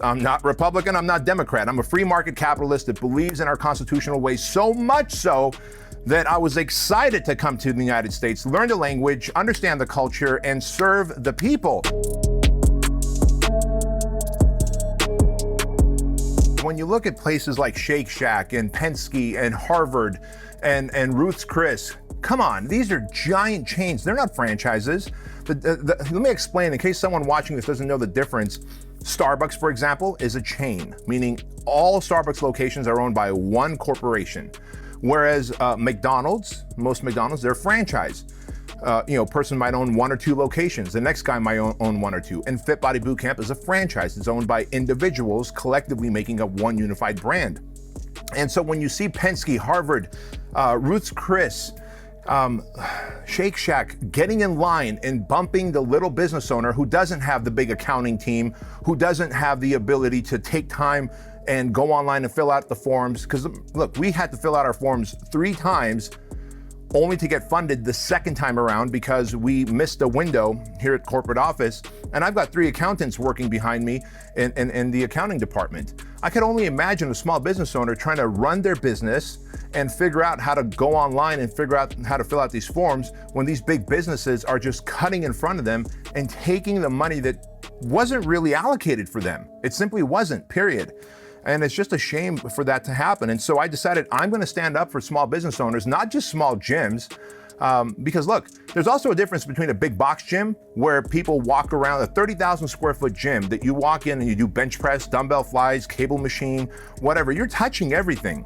I'm not Republican, I'm not Democrat. I'm a free market capitalist that believes in our constitutional ways, so much so that I was excited to come to the United States, learn the language, understand the culture, and serve the people. When you look at places like Shake Shack and Penske and Harvard and Ruth's Chris, come on, these are giant chains. They're not franchises. Let me explain in case someone watching this doesn't know the difference. Starbucks, for example, is a chain, meaning all Starbucks locations are owned by one corporation. Whereas McDonald's, most McDonald's, they're franchise. Person might own one or two locations. The next guy might own one or two. And Fit Body Bootcamp is a franchise. It's owned by individuals collectively making up one unified brand. And so when you see Penske, Harvard, Ruth's Chris, Shake Shack getting in line and bumping the little business owner who doesn't have the big accounting team, who doesn't have the ability to take time and go online and fill out the forms. Because look, we had to fill out our forms 3 times only to get funded the second time around because we missed a window here at corporate office. And I've got 3 accountants working behind me in the accounting department. I could only imagine a small business owner trying to run their business and figure out how to go online and figure out how to fill out these forms when these big businesses are just cutting in front of them and taking the money that wasn't really allocated for them. It simply wasn't, period. And it's just a shame for that to happen. And so I decided I'm going to stand up for small business owners, not just small gyms. Because look, there's also a difference between a big box gym where people walk around, a 30,000 square foot gym that you walk in and you do bench press, dumbbell flies, cable machine, whatever. You're touching everything.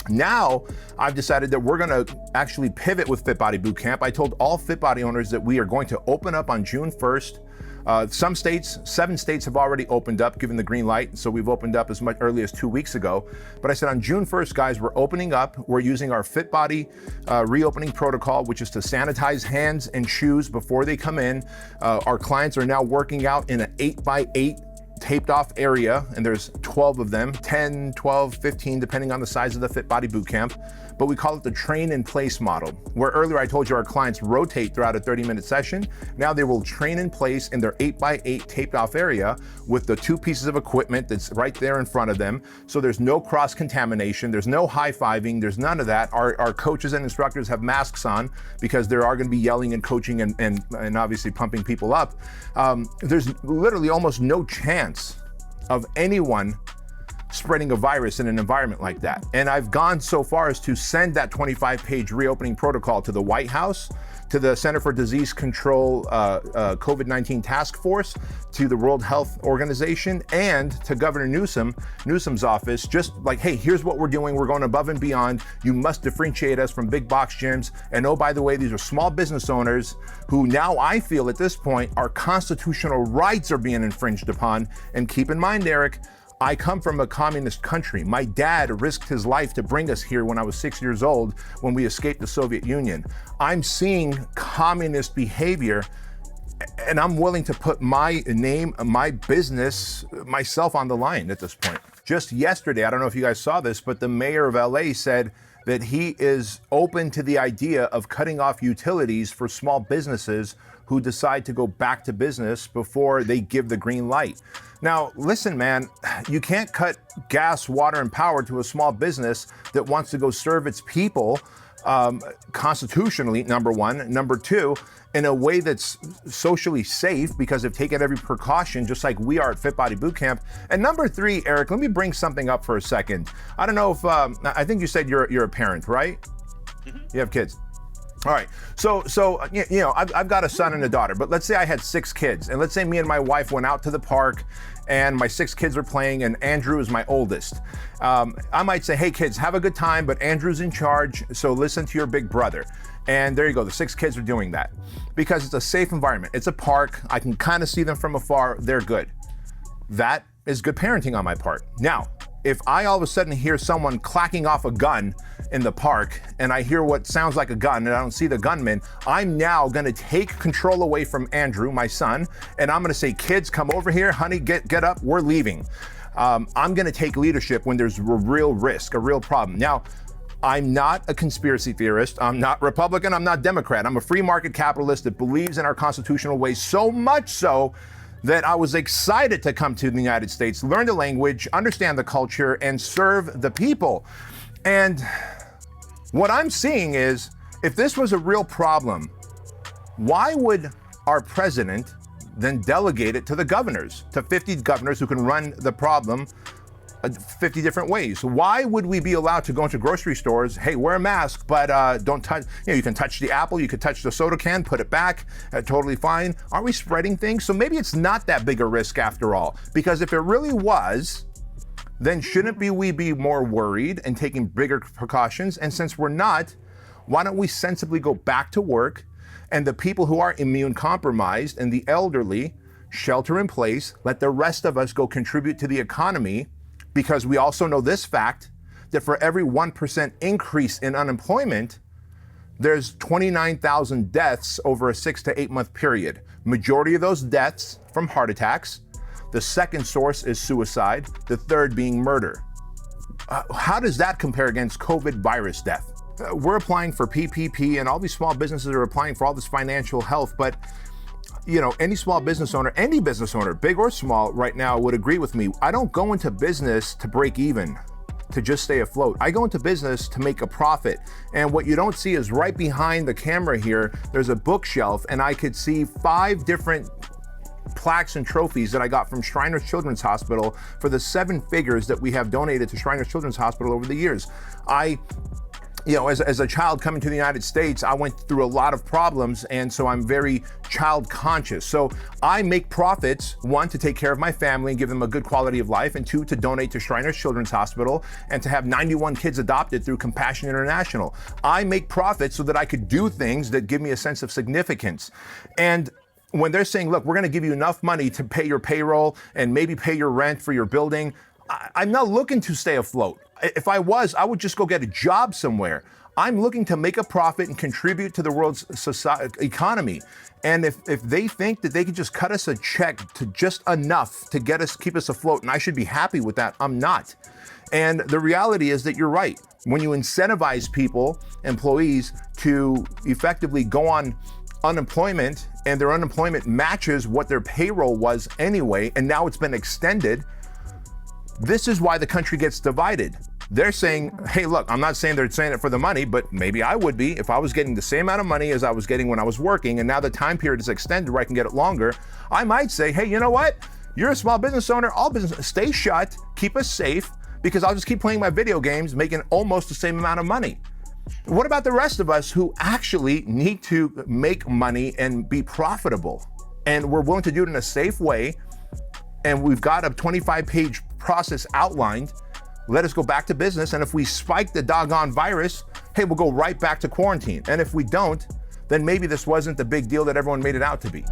Now, I've decided that we're going to actually pivot with Fit Body Bootcamp. I told all Fit Body owners that we are going to open up on June 1st. Some states, 7 states have already opened up, given the green light. So we've opened up as much early as 2 weeks ago. But I said on June 1st, guys, we're opening up. We're using our Fit Body reopening protocol, which is to sanitize hands and shoes before they come in. Our clients are now working out in an 8x8 taped off area, and there's 12 of them, 10, 12, 15, depending on the size of the Fit Body Bootcamp. But we call it the train in place model, where earlier I told you our clients rotate throughout a 30-minute session. Now they will train in place in their 8x8 taped off area with the 2 pieces of equipment that's right there in front of them. So there's no cross contamination, there's no high-fiving, there's none of that. Our coaches and instructors have masks on because there are going to be yelling and coaching and obviously pumping people up. There's literally almost no chance of anyone spreading a virus in an environment like that. And I've gone so far as to send that 25-page reopening protocol to the White House, to the Center for Disease Control COVID-19 Task Force, to the World Health Organization, and to Governor Newsom's office, just like, hey, here's what we're doing. We're going above and beyond. You must differentiate us from big box gyms. And oh, by the way, these are small business owners who now I feel at this point our constitutional rights are being infringed upon. And keep in mind, Eric, I come from a communist country. My dad risked his life to bring us here when I was 6 years old when we escaped the Soviet Union. I'm seeing communist behavior, and I'm willing to put my name, my business, myself on the line at this point. Just yesterday, I don't know if you guys saw this, but the mayor of LA said that he is open to the idea of cutting off utilities for small businesses who decide to go back to business before they give the green light. Now, listen, man, you can't cut gas, water, and power to a small business that wants to go serve its people constitutionally, number one. Number two, in a way that's socially safe because they've taken every precaution, just like we are at Fit Body Bootcamp. And number 3, Eric, let me bring something up for a second. I don't know if, I think you said you're a parent, right? Mm-hmm. You have kids. All right, so I've got a son and a daughter, but let's say I had 6 kids, and let's say me and my wife went out to the park, and my 6 kids are playing, and Andrew is my oldest. I might say, hey kids, have a good time, but Andrew's in charge, so listen to your big brother. And there you go, the 6 kids are doing that. Because it's a safe environment, it's a park, I can kind of see them from afar, they're good. That is good parenting on my part. Now, if I all of a sudden hear someone clacking off a gun in the park and I hear what sounds like a gun and I don't see the gunman, I'm now gonna take control away from Andrew, my son, and I'm gonna say, kids, come over here, honey, get up, we're leaving. I'm gonna take leadership when there's a real risk, a real problem. Now, I'm not a conspiracy theorist. I'm not Republican, I'm not Democrat. I'm a free market capitalist that believes in our constitutional ways, so much so that I was excited to come to the United States, learn the language, understand the culture, and serve the people. And what I'm seeing is, if this was a real problem, why would our president then delegate it to the governors, to 50 governors who can run the problem 50 different ways? Why would we be allowed to go into grocery stores? Hey, wear a mask, but don't touch, you can touch the apple, you can touch the soda can, put it back, totally fine. Aren't we spreading things? So maybe it's not that big a risk after all, because if it really was, then shouldn't we be more worried and taking bigger precautions? And since we're not, why don't we sensibly go back to work, and the people who are immune compromised and the elderly shelter in place, let the rest of us go contribute to the economy, because we also know this fact, that for every 1% increase in unemployment, there's 29,000 deaths over a 6 to 8 month period. Majority of those deaths from heart attacks. The second source is suicide, the third being murder. How does that compare against COVID virus death? We're applying for PPP, and all these small businesses are applying for all this financial health, but any small business owner, any business owner, big or small, right now would agree with me. I don't go into business to break even, to just stay afloat. I go into business to make a profit. And what you don't see is right behind the camera here, there's a bookshelf, and I could see 5 different plaques and trophies that I got from Shriners Children's Hospital for the 7 figures that we have donated to Shriners Children's Hospital over the years. As a child coming to the United States, I went through a lot of problems, and so I'm very child conscious. So I make profits, 1, to take care of my family and give them a good quality of life, and 2, to donate to Shriners Children's Hospital and to have 91 kids adopted through Compassion International. I make profits so that I could do things that give me a sense of significance. And when they're saying, look, we're going to give you enough money to pay your payroll and maybe pay your rent for your building, I'm not looking to stay afloat. If I was, I would just go get a job somewhere. I'm looking to make a profit and contribute to the world's economy. And if they think that they can just cut us a check to just enough to keep us afloat, and I should be happy with that, I'm not. And the reality is that you're right. When you incentivize people, employees, to effectively go on unemployment, and their unemployment matches what their payroll was anyway, and now it's been extended, this is why the country gets divided. They're saying, hey, look, I'm not saying they're saying it for the money, but maybe I would be if I was getting the same amount of money as I was getting when I was working, and now the time period is extended where I can get it longer. I might say, hey, you know what? You're a small business owner, all business, stay shut, keep us safe, because I'll just keep playing my video games, making almost the same amount of money. What about the rest of us who actually need to make money and be profitable? And we're willing to do it in a safe way, and we've got a 25-page process outlined. Let us go back to business, and if we spike the doggone virus, hey, we'll go right back to quarantine. And if we don't, then maybe this wasn't the big deal that everyone made it out to be.